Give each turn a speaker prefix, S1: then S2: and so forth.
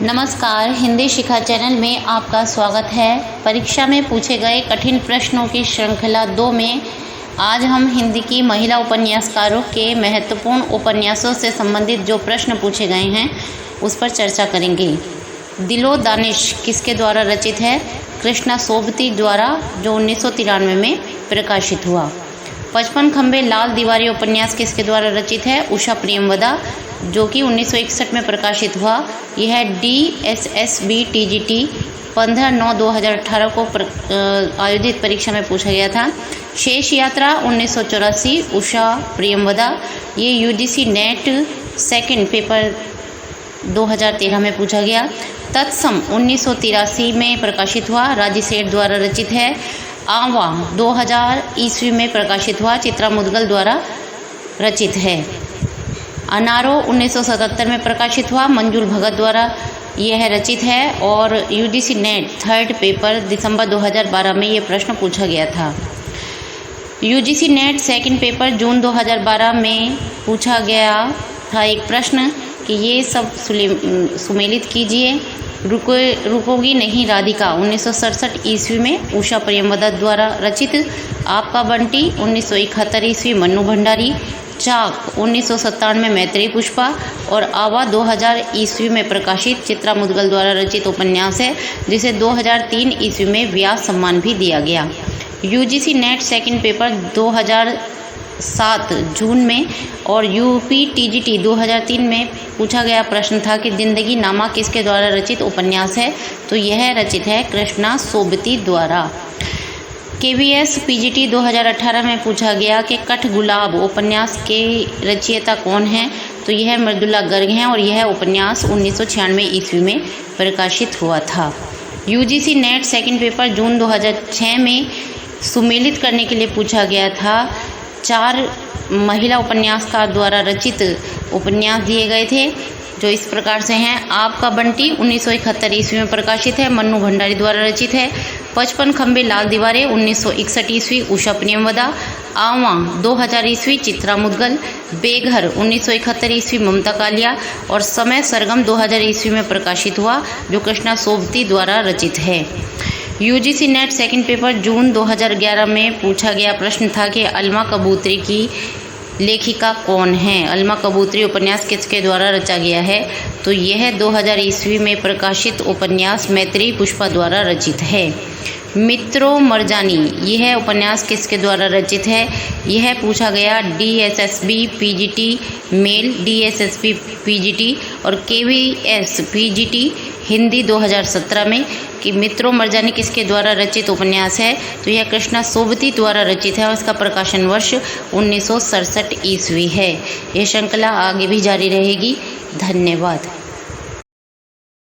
S1: नमस्कार, हिंदी शिखा चैनल में आपका स्वागत है। परीक्षा में पूछे गए कठिन प्रश्नों की श्रृंखला 2 में आज हम हिंदी की महिला उपन्यासकारों के महत्वपूर्ण उपन्यासों से संबंधित जो प्रश्न पूछे गए हैं उस पर चर्चा करेंगे। दिलो दानिश किसके द्वारा रचित है? कृष्णा सोबती द्वारा, जो 1993 में प्रकाशित हुआ। 55 खंबे लाल दीवारी उपन्यास किसके द्वारा रचित है? उषा प्रेमवदा, जो कि 1961 में प्रकाशित हुआ। यह DSSB TGT 15/9/2018 को आयोजित परीक्षा में पूछा गया था। शेष यात्रा 1984, उषा प्रेमवदा, ये UGC नेट सेकंड पेपर 2013 में पूछा गया। तत्सम 1983 में प्रकाशित हुआ, राजी सेठ द्वारा रचित है। आवा 2000 ईस्वी में प्रकाशित हुआ, चित्रा मुदगल द्वारा रचित है। अनारो 1977 में प्रकाशित हुआ, मंजुल भगत द्वारा यह रचित है। और UGC नेट थर्ड पेपर दिसंबर 2012 में ये प्रश्न पूछा गया था। UGC नेट सेकंड पेपर जून 2012 में पूछा गया था एक प्रश्न कि ये सब सुमेलित कीजिए। रुकोगी नहीं राधिका 1967 ईस्वी में उषा प्रेमवदा द्वारा रचित। आपका बंटी 1971 ईस्वी मन्नू भंडारी। चाक 1997 में मैत्रेयी पुष्पा। और आवा 2000 ईस्वी में प्रकाशित चित्रा मुदगल द्वारा रचित उपन्यास है, जिसे 2003 ईस्वी में व्यास सम्मान भी दिया गया। UGC नेट सेकंड पेपर 2007 जून में और UP TGT 2003 में पूछा गया प्रश्न था कि जिंदगी नामा किसके द्वारा रचित उपन्यास है? तो यह रचित है कृष्णा सोबती द्वारा। KVS PGT 2018 में पूछा गया कि कठ गुलाब उपन्यास के रचयिता कौन हैं? तो यह मृदुला गर्ग हैं और यह उपन्यास 1996 ईस्वी में प्रकाशित हुआ था। UGC नेट सेकंड पेपर जून 2006 में सुमेलित करने के लिए पूछा गया था। 4 महिला उपन्यासकार द्वारा रचित उपन्यास दिए गए थे, जो इस प्रकार से हैं। आपका बंटी 1971 ईस्वी में प्रकाशित है, मन्नू भंडारी द्वारा रचित है। 55 खंबे लाल दीवारें 1961 ईस्वी, उषा प्रेमवदा। आवा 2000 ईस्वी, चित्रा मुदगल। बेघर 1971 ईस्वी, ममता कालिया। और समय सरगम 2000 ईस्वी में प्रकाशित हुआ, जो कृष्णा सोबती द्वारा रचित है। UGC नेट सेकंड पेपर जून 2011 में पूछा गया प्रश्न था कि अलमा कबूतरी की लेखिका कौन है? अलमा कबूतरी उपन्यास किसके द्वारा रचा गया है? तो यह 2000 ईस्वी में प्रकाशित उपन्यास मैत्रेयी पुष्पा द्वारा रचित है। मित्रों मरजानी यह उपन्यास किसके द्वारा रचित है? यह पूछा गया DSSB PGT male, DSSB PGT और KVS PGT हिंदी 2017 में कि मित्रों मरजानी किसके द्वारा रचित उपन्यास है? तो यह कृष्णा सोबती द्वारा रचित है और इसका प्रकाशन वर्ष 1967 ईस्वी है। यह श्रृंखला आगे भी जारी रहेगी। धन्यवाद।